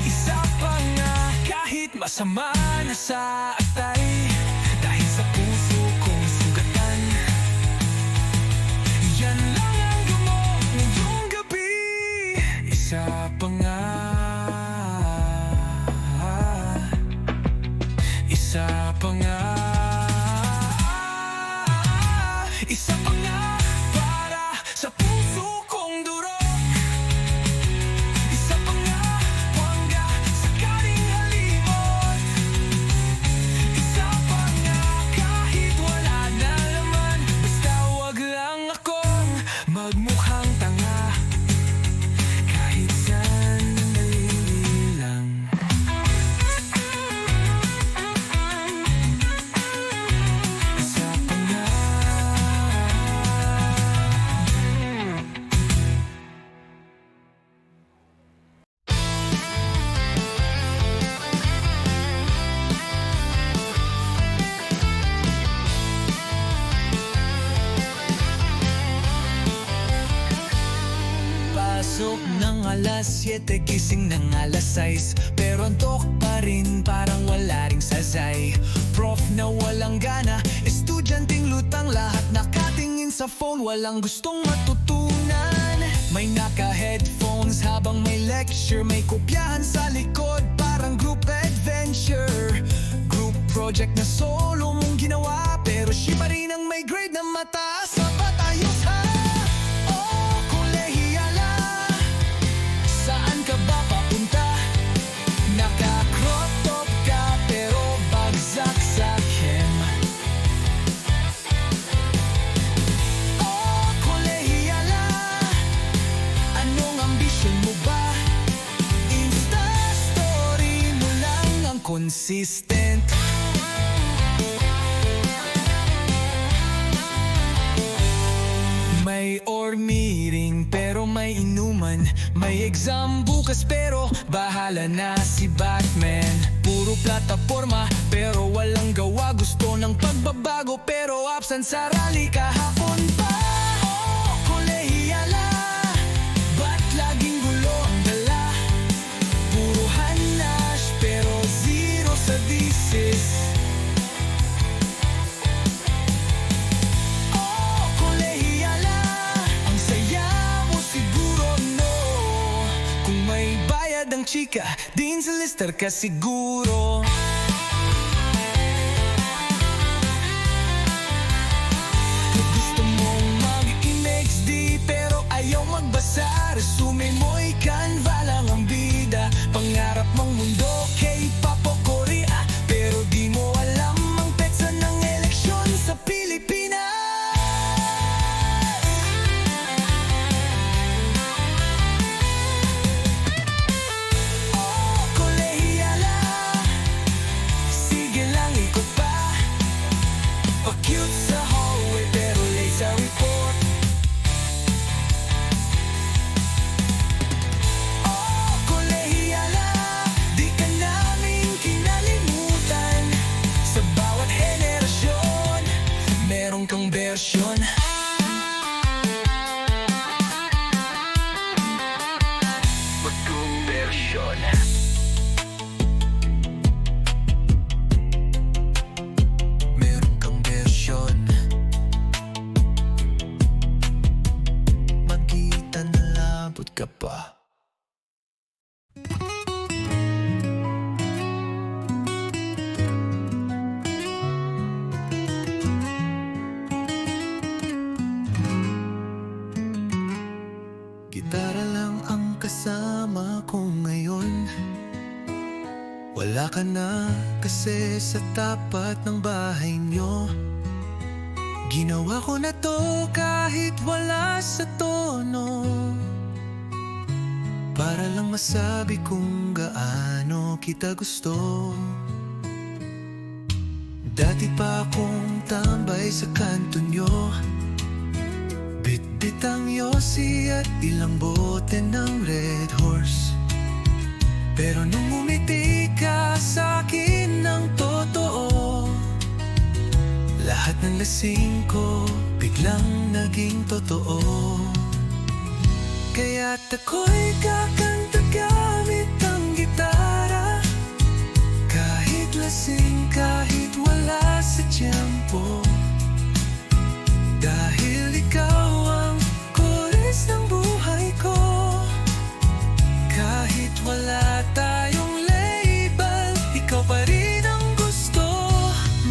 Isa pa nga kahit masama na sa atay, dahil sa puso kong sugatan. Yan lang ang gamot ngayong gabi. Isa pa nga. Isa pa nga. Isa pa nga para sa puso kong durog. Isa pa nga hangga sakaling halimot. Isa pa nga kahit wala na laman, basta wag lang akong magmukhang tanga kahit sandali lang. Isa pa nga. Pasok ng alas 7, gising ng alas 6, pero antok pa rin, parang wala ring sasay. Prof na walang gana, estudyanteng lutang, lahat nakatingin sa phone, walang gustong matutunan. May naka-headphones habang may lecture, may kopyahan sa likod, parang group adventure. Group project na solo mong ginawa, pero siya pa rin ang may grade na mataas. Sapat ayos ha? Oh, kolehiyala, saan ka ba papunta? Naka-crop top ka pero bagsak sa chem. consistent. May or meeting pero may inuman. May exam bukas pero bahala na si Batman. Puro plataforma pero walang gawa. Gusto ng pagbabago pero absent sa rally kahapon pa. Oh, kolehiyala, ba't laging gulo ang dala? Puro hanas pero zero sa thesis. Oh, kolehiyala, ang saya mo siguro, no? Kung may bayad ang chika, din sa lister ka siguro. Gusto mong mag-MXD pero ayaw magbasa. Resume mo'y Canva lang ang bida. Pangarap mong mundo, K-pop o Korea, pero di mo alam ang petsa ng eleksyon sa Pilipinas. Oh, kolehiyala, sige lang ikot pa. Pa-cute sa hallway pero late sa report. Oh, kolehiyala, di ka namin kinalimutan. Sa bawat henerasyon, meron kang bersyon. Bagong bersyon. Meron kang bersyon. Magkita na labot ka pa. Gitara lang ang kasama ko ngayon. Wala ka na kasi sa tapat ng bahay nyo. Ginawa ko na to kahit wala sa tono, para lang masabi kung gaano kita gusto. Dati pa akong tambay sa kanto nyo, bit-bit ang yosi at ilang bote ng Red Horse. Pero nung umiti ka sa'kin ng totoo, lahat ng lasing ko biglang naging totoo. Kaya't ako'y kakanta gamit ang gitara, kahit lasing, kahit wala sa tiyempo. Dahil ikaw ang kores ng buhay ko, kahit wala tayong label, ikaw pa rin ang gusto.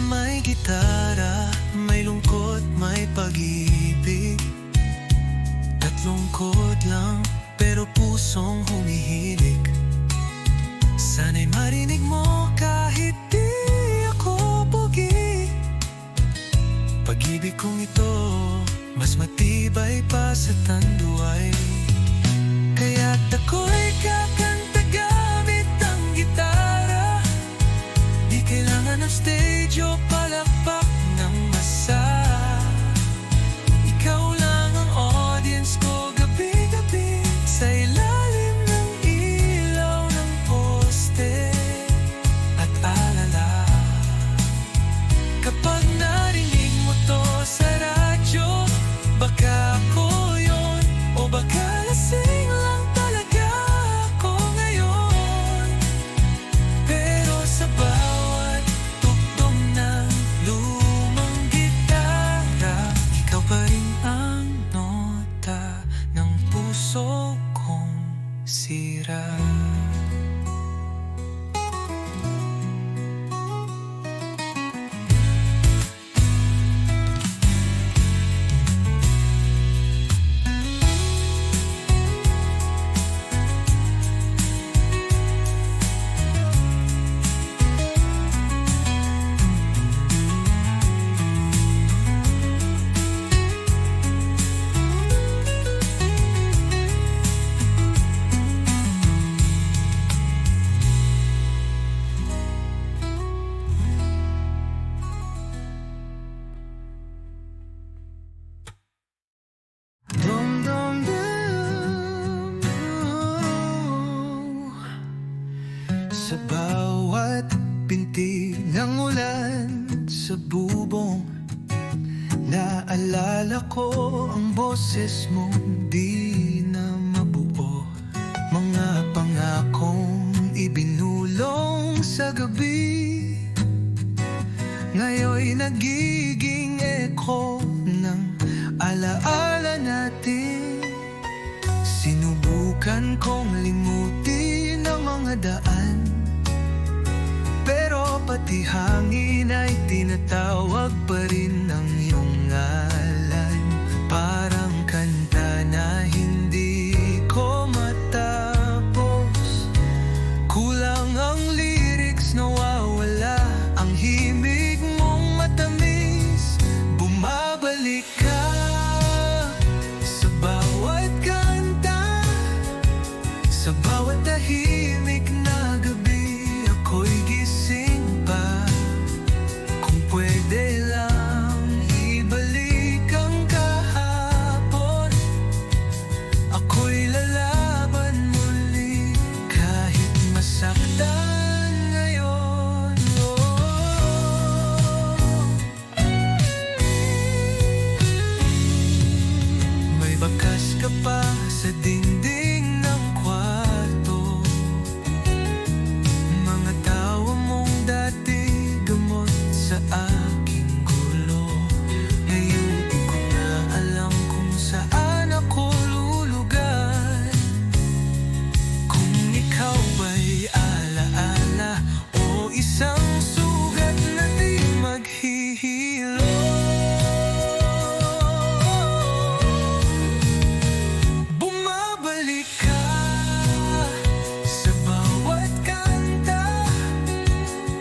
May gitara, may lungkot, may pag-ibig. At lungkot lang, pero pusong humihilig. Sana'y marinig mo kahit di ako pogi. Pag-ibig kong ito, mas matibay pa sa tanduay. Kaya't ako'y kakanta gamit ang gitara, di kailangan ng stage o palakpak ng masa. Ikaw lang ang audience ko gabi-gabi, sa ilalim ng ilaw ng poste at alala. Kapag narinig mo to sa radyo, baka ako yun, o baka lasing lang talaga ako. bawat binti ng ulan sa bubong. Naalala ko ang boses mo di na mabuo. Mga pangakong ibinulong sa gabi, ngayon'y nagiging echo ng alaala natin. Sinubukan kong limutin ang mga daan, pero pati hangin ay tinatawag pa rin ng iyong ngalan. Parang kanta na hindi ko matapos. Kulang ang lyrics, nawawala ang himig mong matamis. Bumabalik ka sa bawat kanta, sa bawat tahimik na gabi. Ako'y gising pa. Kung pwede lang ibalik ang kahapon, ako'y lalaban muli kahit masaktan ngayon. May bakas ka pa sa dingding ng kwarto, mga tawa mong dati gamot sa aking gulo. Ngayon di ko na alam kung saan ako lulugar, kung ikaw ba'y alaala o isang sugat na di maghihilo. Bumabalik ka sa bawat kanta,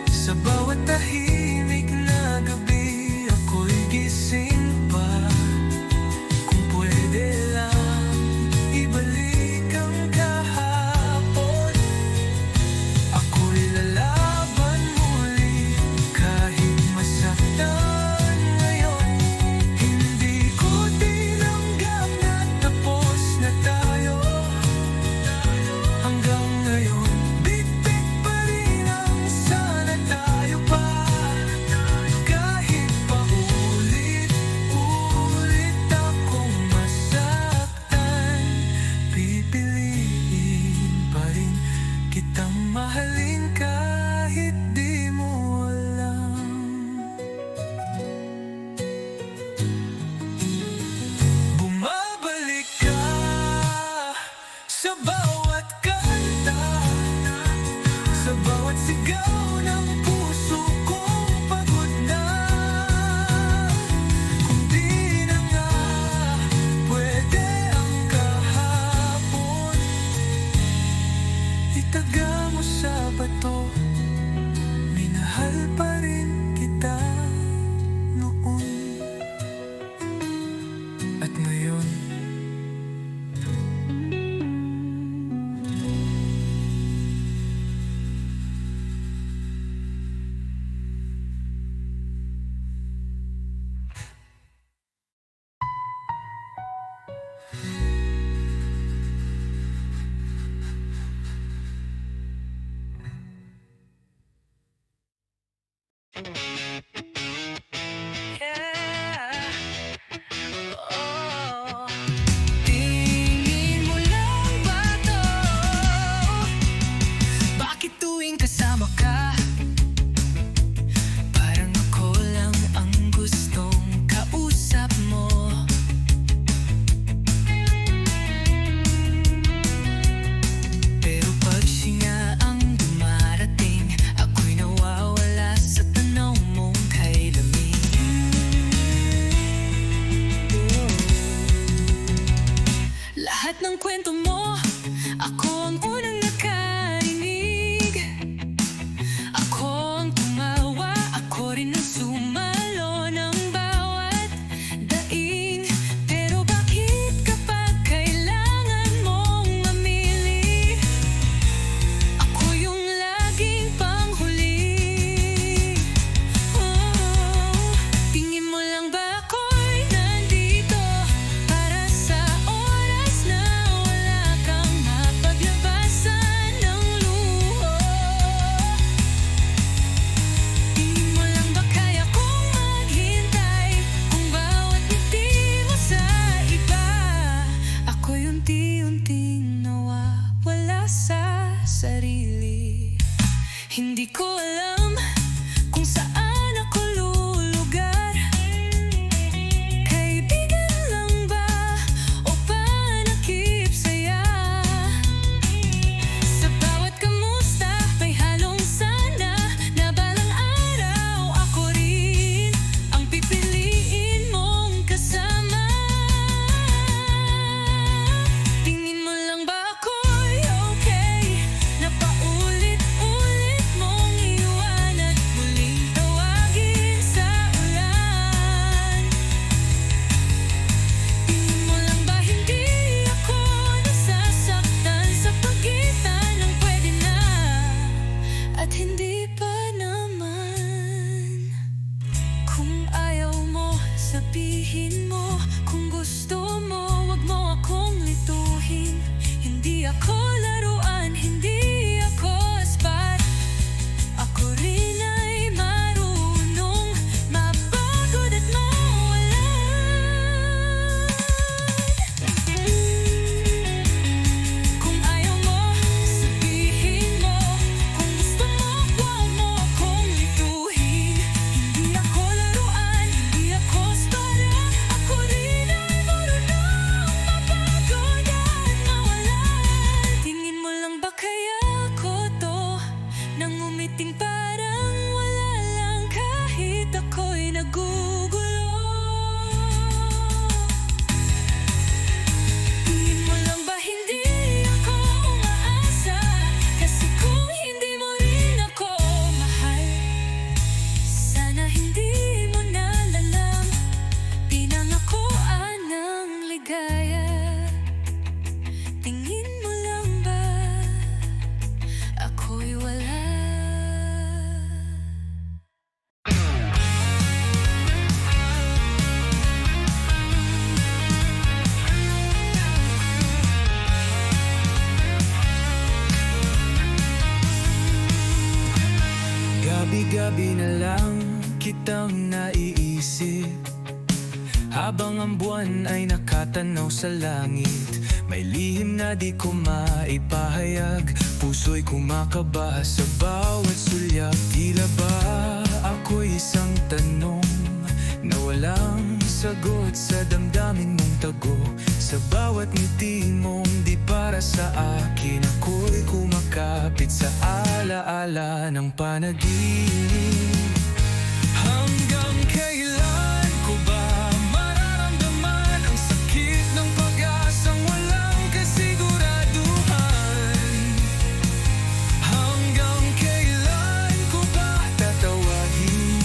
sa bawat tahimik na gabi. Ako'y gising pa. Kung pwede lang ibalik ang kahapon, ako'y lalaban muli kahit masaktan ngayon. Hindi ko tinanggap na tapos na tayo. Hanggang ngayon, bit-bit pa rin ang sana tayo pa. Kahit pa ulit-ulit akong masaktan, pipiliin pa rin kitang mahalin kahit di mo alam. Bumabalik ka sa bawat kanta, sa bawat sigaw ng puso kong pagod na. Kung di na nga pwede ang kahapon, itaga mo sa bato. Minahal pa rin kita noon at ngayon. Hindi ko alam kung saan ako lulugar. Kaibigan lang ba o panakip saya? Sa bawat kamusta may halong sana, na balang araw ako rin ang pipiliin mong kasama. Tingin mo lang ba ako'y okay na paulit-ulit mong iwan at muling tawagin sa ulan? Tingin mo lang ba hindi ako nasasaktan sa pagitan ng pwede na at hindi pa naman? Kung ayaw mo, sabihin mo. Kung gusto mo, wag mo akong lituhin. Hindi ako laruan, hindi ako spot. Ako rin ay marunong mapagod at mawalan. Kung ayaw mo, sabihin mo. Kung gusto mo, wag mo akong lituhin. Hindi ako laruan, hindi ako spot. Ako rin ay marunong mapagod at mawalan. Tingin mo lang ba kaya ako to nang umiting parang wala lang kahit ako'y nagugulo? Tingin mo lang ba hindi ako umaasa? Kasi kung hindi mo rin ako mahal, sana hindi mo nalalam pinangakoan ng ligaya. Tingin mo lang ba ako'y wala? Gabi-gabi na lang kitang naiisip, habang ang buwan ay nakatanaw sa langit. May lihim na di ko maipahayag, puso'y kumakaba sa bawat sulyap. Tila ba ako'y isang tanong na walang sagot sa damdamin mong tago? Sa bawat ngiti mong di para sa akin, ako'y kumakapit sa alaala ng panaginip. Hanggang kailan ko ba mararamdaman ang sakit ng pag-asang walang kasiguraduhan? Hanggang kailan ko ba tatawagin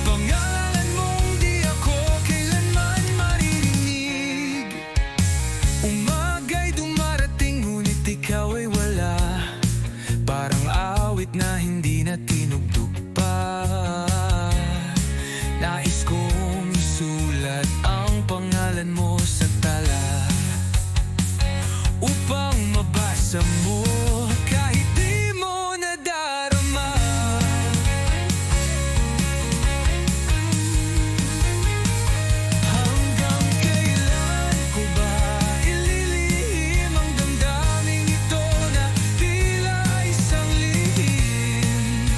pangalan mong di ako kailanman maririnig? Umaga'y dumarating ngunit ikaw ay wala, parang awit na hindi na tinugtog pa. Nais kong isulat ang pangalan mo sa tala upang mabasa mo kahit di mo nadarama. Hanggang kailan ko ba ililihim ang damdaming ito na tila isang lihim?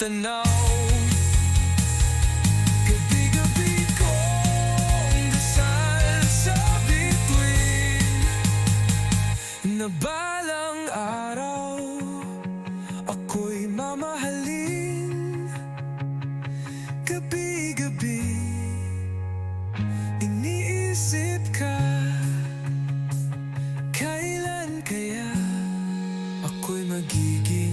tanaw. Gabi-gabi kong dasal sa bituin na balang araw ako'y mamahalin. Gabi-gabi iniisip ka, kailan kaya ako'y magiging